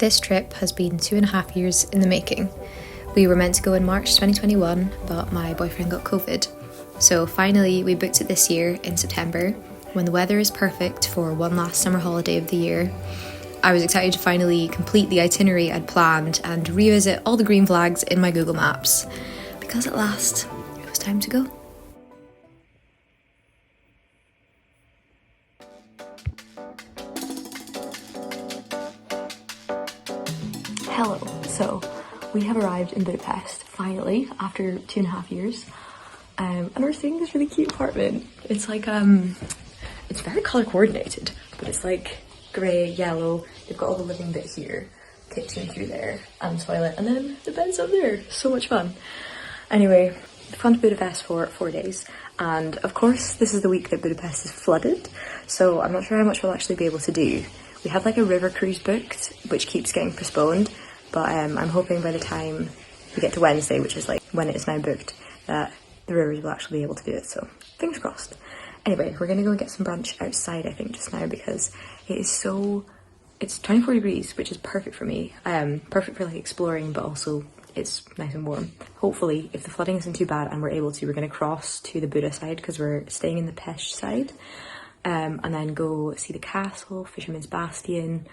This trip has been 2.5 years in the making. We were meant to go in March 2021, but my boyfriend got COVID. So finally we booked it this year in September, when the weather is perfect for one last summer holiday of the year. I was excited to finally complete the itinerary I'd planned and revisit all the green flags in my Google Maps, because at last it was time to go. Hello, so we have arrived in Budapest finally after 2.5 years, and we're staying in this really cute apartment. It's like it's very colour coordinated, but it's like grey, yellow. They've got all the living bit here, kitchen through there, and toilet, and then the bed's up there. So much fun. Anyway, we've gone to Budapest for 4 days, and of course this is the week that Budapest is flooded, so I'm not sure how much we'll actually be able to do. We have like a river cruise booked, which keeps getting postponed, but I'm hoping by the time we get to Wednesday, which is like when it is now booked, that the rivers will actually be able to do it, so fingers crossed. Anyway, we're gonna go and get some brunch outside, I think, just now, because it's 24 degrees, which is perfect for me. Perfect for like exploring, but also it's nice and warm. Hopefully, if the flooding isn't too bad and we're able to, we're gonna cross to the Buda side, because we're staying in the Pest side. And then go see the castle, Fisherman's Bastion,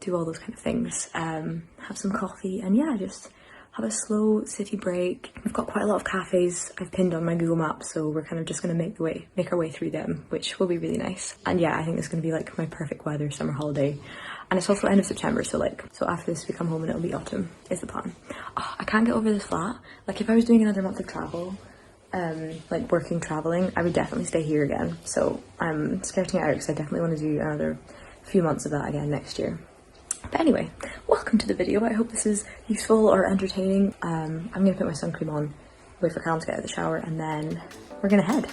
do all those kind of things, have some coffee, and yeah, just have a slow city break. We've got quite a lot of cafes I've pinned on my Google Maps, so we're kind of just gonna make our way through them, which will be really nice. And yeah, I think this is gonna be like my perfect weather summer holiday. And it's also end of September, so after this we come home and it'll be autumn, is the plan. Oh, I can't get over this flat. Like, if I was doing another month of travel, like traveling, I would definitely stay here again. So I'm skirting it out because I definitely want to do another few months of that again next year. But anyway, welcome to the video. I hope this is useful or entertaining. I'm gonna put my sun cream on, wait for Callum to get out of the shower, and then we're gonna head.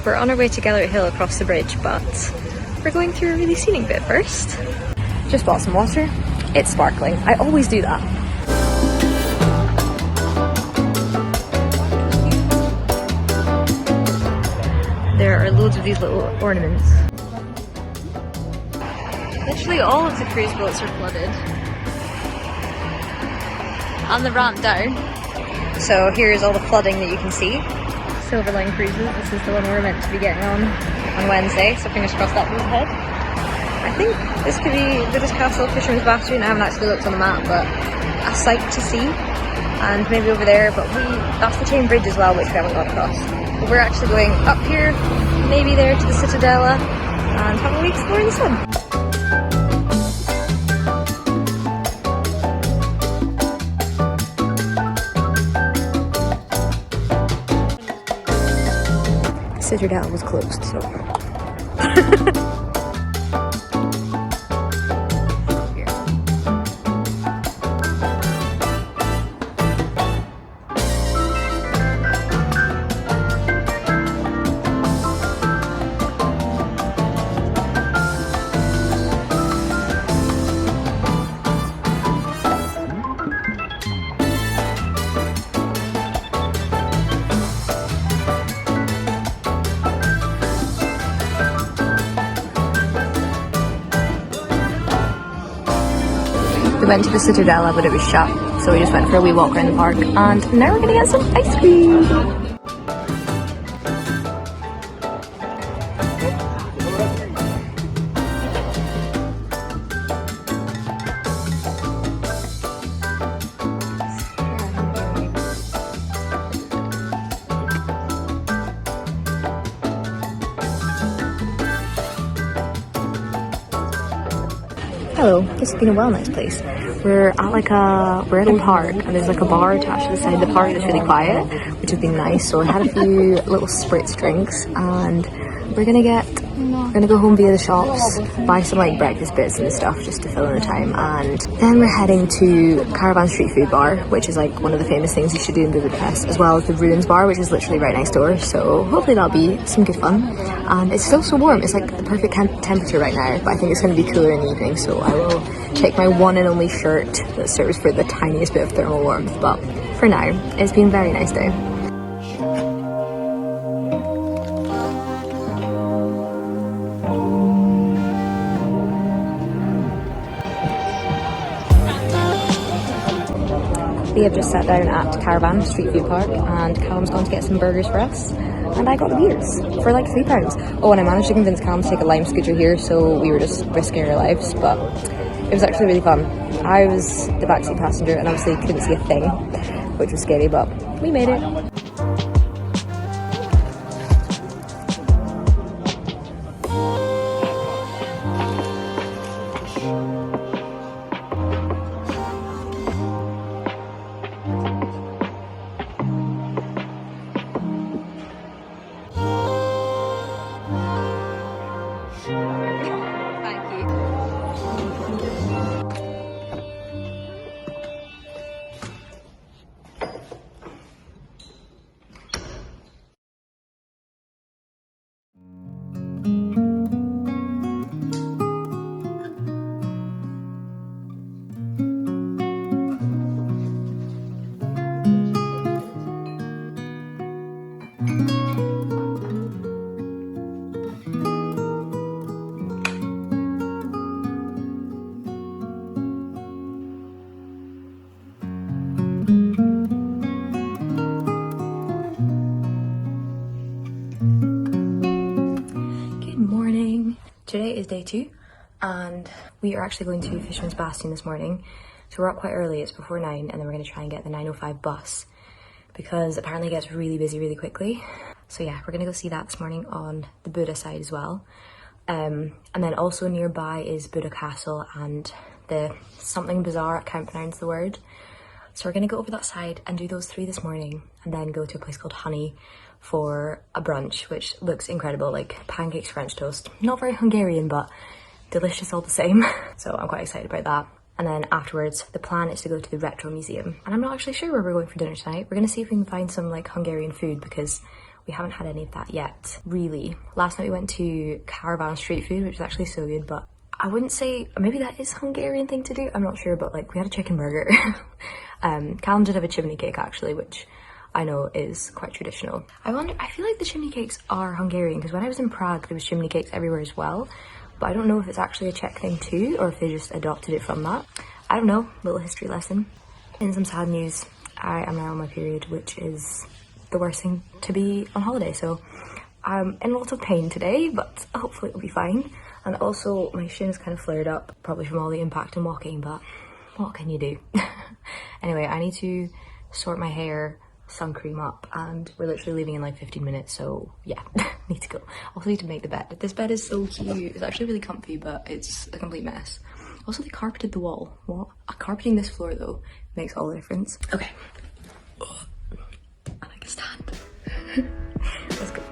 We're on our way to Gallery Hill across the bridge, but we're going through a really scenic bit first. Just bought some water. It's sparkling. I always do that. There are loads of these little ornaments. Literally all of the cruise boats are flooded. And the ramp down. So here's all the flooding that you can see. Silver Line Cruises, this is the one we're meant to be getting on Wednesday, so fingers crossed that goes ahead. I think this could be Buda's Castle, Fisherman's Bastion. I haven't actually looked on the map, but a sight to see, and maybe over there, but that's the chain bridge as well, which we haven't got across. But we're actually going up here, maybe there to the Citadella, and have a wee explore in the sun. Citadel was closed, so. We went to the Citadella, but it was shut, so we just went for a wee walk around the park, and now we're gonna get some ice cream! Hello, this has been a well nice place. We're at a park, and there's like a bar attached to the side of the park that's really quiet, which has been nice. So I had a few little spritz drinks, and we're gonna get We're gonna go home via the shops, buy some like breakfast bits and stuff just to fill in the time, and then we're heading to Caravan Street Food Bar, which is like one of the famous things you should do in Budapest, as well as the Ruins Bar, which is literally right next door. So hopefully that'll be some good fun. And it's still so warm, it's like the perfect temperature right now, but I think it's going to be cooler in the evening, so I will take my one and only shirt that serves for the tiniest bit of thermal warmth. But for now, it's been a very nice day. We have just sat down at Caravan Street Food Park, and Callum's gone to get some burgers for us, and I got the beers for like £3. Oh, and I managed to convince Callum to take a lime scooter here, so we were just risking our lives, but it was actually really fun. I was the backseat passenger and obviously couldn't see a thing, which was scary, but we made it. Today is day 2 and we are actually going to Fisherman's Bastion this morning. So we're up quite early, it's before 9, and then we're going to try and get the 9:05 bus because apparently it gets really busy really quickly. So yeah, we're going to go see that this morning on the Buda side as well. And then also nearby is Buda Castle and the something bazaar, I can't pronounce the word. So we're going to go over that side and do those 3 this morning, and then go to a place called Honey for a brunch, which looks incredible, like pancakes, French toast. Not very Hungarian, but delicious all the same. So I'm quite excited about that. And then afterwards, the plan is to go to the Retro Museum. And I'm not actually sure where we're going for dinner tonight. We're gonna see if we can find some like Hungarian food because we haven't had any of that yet, really. Last night we went to Caravan Street Food, which was actually so good, but I wouldn't say, maybe that is a Hungarian thing to do, I'm not sure, but like we had a chicken burger. Callum did have a chimney cake actually, which I know is quite traditional. I feel like the chimney cakes are Hungarian because when I was in Prague there was chimney cakes everywhere as well, but I don't know if it's actually a Czech thing too or if they just adopted it from that. I don't know, little history lesson. In some sad news, I am now on my period, which is the worst thing to be on holiday, so I'm in a lot of pain today, but hopefully it'll be fine. And also my shin is kind of flared up, probably from all the impact and walking, but what can you do? Anyway, I need to sort my hair, sun cream up, and we're literally leaving in like 15 minutes, so yeah, need to go. Also need to make the bed. This bed is so cute. It's actually really comfy, but it's a complete mess. Also, they carpeted the wall. What? Carpeting this floor though makes all the difference. Okay. I like a stand. Let's go.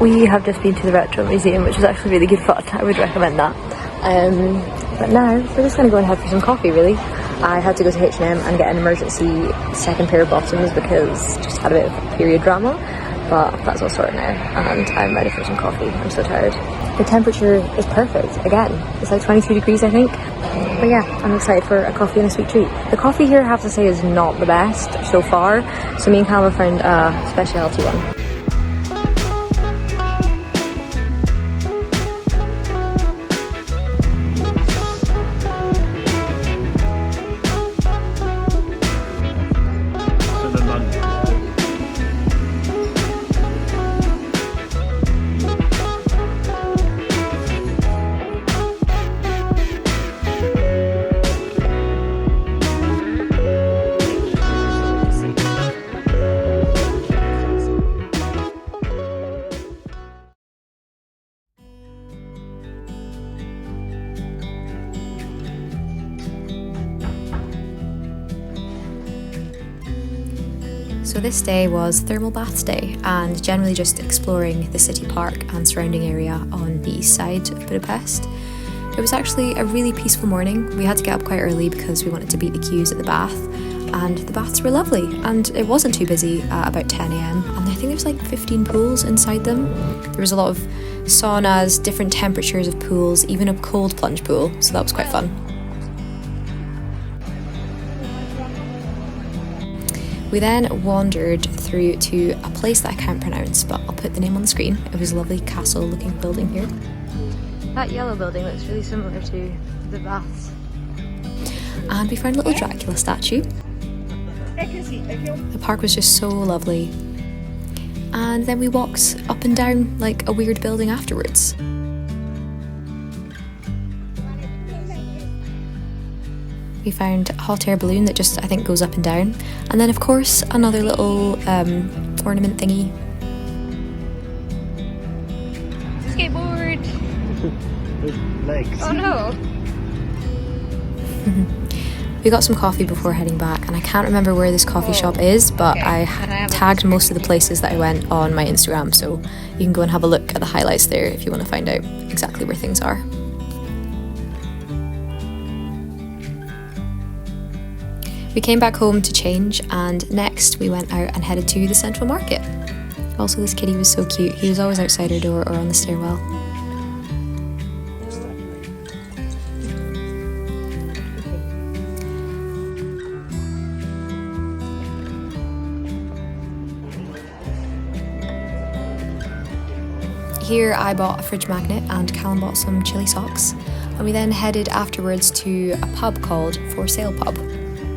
we have just been to the Retro Museum, which is actually really good fun. I would recommend that. But now we're just going to go and head for some coffee, really. I had to go to H&M and get an emergency second pair of bottoms because just had a bit of period drama. But that's all sorted now and I'm ready for some coffee. I'm so tired. The temperature is perfect. Again, it's like 22 degrees, I think. But yeah, I'm excited for a coffee and a sweet treat. The coffee here, I have to say, is not the best so far. So me and Callum have found a specialty one. So this day was thermal baths day and generally just exploring the city park and surrounding area on the east side of Budapest. It was actually a really peaceful morning. We had to get up quite early because we wanted to beat the queues at the bath, and the baths were lovely and it wasn't too busy at about 10 a.m. and I think there's like 15 pools inside them. There was a lot of saunas, different temperatures of pools, even a cold plunge pool, so that was quite fun. We then wandered through to a place that I can't pronounce, but I'll put the name on the screen. It was a lovely castle looking building here. That yellow building looks really similar to the baths. And we found a little Dracula statue. The park was just so lovely. And then we walked up and down like a weird building afterwards. We found a hot air balloon that just, I think, goes up and down. And then, of course, another little ornament thingy. Skateboard! Legs. Oh no! We got some coffee before heading back, and I can't remember where this coffee shop is, but I tagged most of the places that I went on my Instagram, so you can go and have a look at the highlights there if you want to find out exactly where things are. We came back home to change, and next we went out and headed to the central market. Also, this kitty was so cute. He was always outside our door or on the stairwell. Here I bought a fridge magnet and Callum bought some chili socks, and we then headed afterwards to a pub called For Sale Pub,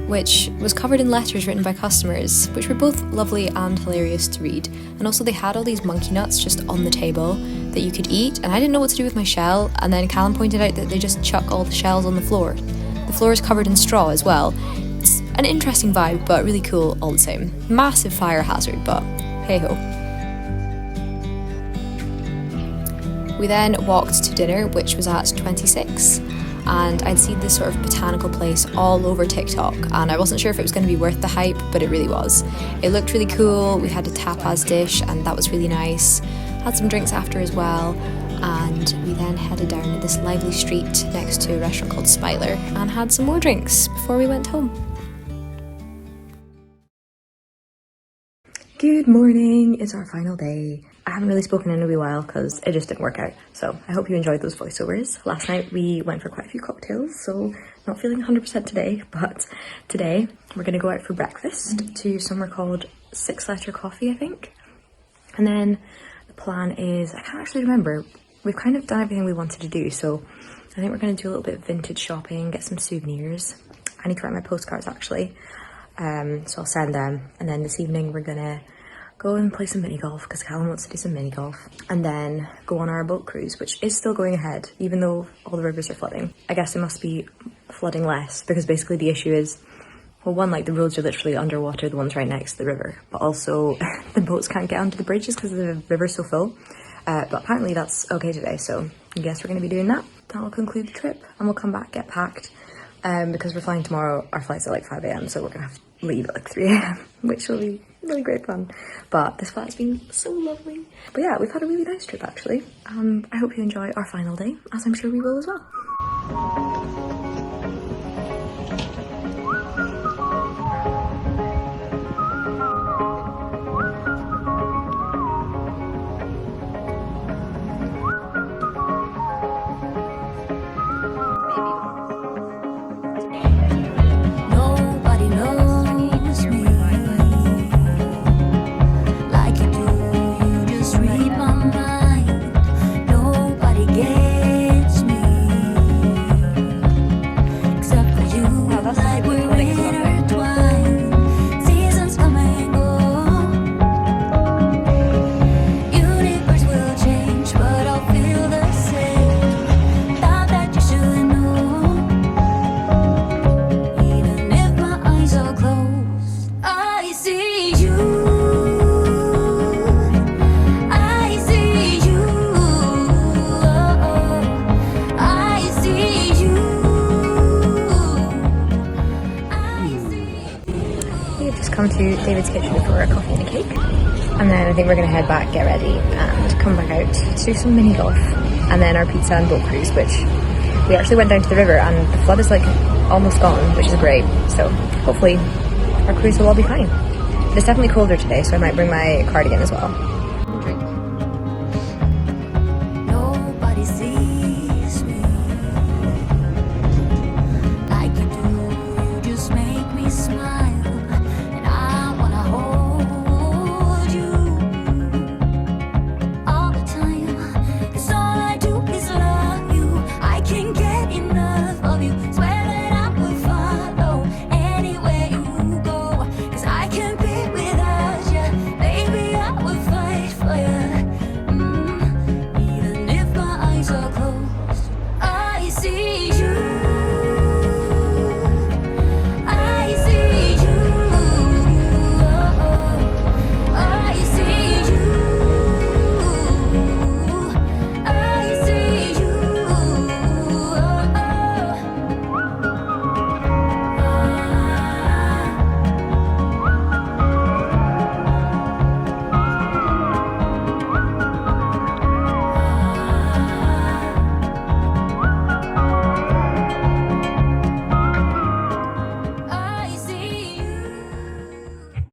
which was covered in letters written by customers, which were both lovely and hilarious to read. And also they had all these monkey nuts just on the table that you could eat, and I didn't know what to do with my shell, and then Callum pointed out that they just chuck all the shells on the floor. The floor is covered in straw as well. It's an interesting vibe, but really cool all the same. Massive fire hazard, but hey ho. We then walked to dinner, which was at 26. And I'd seen this sort of botanical place all over TikTok, and I wasn't sure if it was going to be worth the hype, but it really was. It looked really cool. We had a tapas dish and that was really nice. Had some drinks after as well, and we then headed down this lively street next to a restaurant called Smiler and had some more drinks before we went home. Good morning, it's our final day. I haven't really spoken in a wee while because it just didn't work out. So I hope you enjoyed those voiceovers. Last night we went for quite a few cocktails, so not feeling 100% today, but today we're gonna go out for breakfast to somewhere called 6 Letter Coffee, I think. And then the plan is, I can't actually remember, we've kind of done everything we wanted to do, so I think we're gonna do a little bit of vintage shopping, get some souvenirs. I need to write my postcards actually, so I'll send them. And then this evening we're gonna go and play some mini golf because Callum wants to do some mini golf, and then go on our boat cruise, which is still going ahead even though all the rivers are flooding. I guess it must be flooding less because basically the issue is, well, one, like the roads are literally underwater, the ones right next to the river, but also the boats can't get onto the bridges because the river's so full. But apparently that's okay today, so I guess we're going to be doing that. That'll conclude the trip and we'll come back, get packed, because we're flying tomorrow. Our flight's at like 5 a.m, so we're gonna have to leave at like 3 a.m, which will be really great fun. But this flat's been so lovely. But yeah, we've had a really nice trip actually. I hope you enjoy our final day, as I'm sure we will as well. Nobody knows me like you do. You just read my mind. Nobody gets me except for you. Like we're intertwined. Seasons come and go. Universe will change, but I'll feel the same. Thought that you should know. Even if my eyes are closed, I see you. I see you. I see you. I see. We have just come to David's kitchen for a coffee and a cake. And then I think we're going to head back, get ready, and come back out to do some mini golf. And then our pizza and boat cruise, which we actually went down to the river and the flood is like almost gone, which is great. So hopefully our cruise will all be fine. It's definitely colder today, so I might bring my cardigan as well.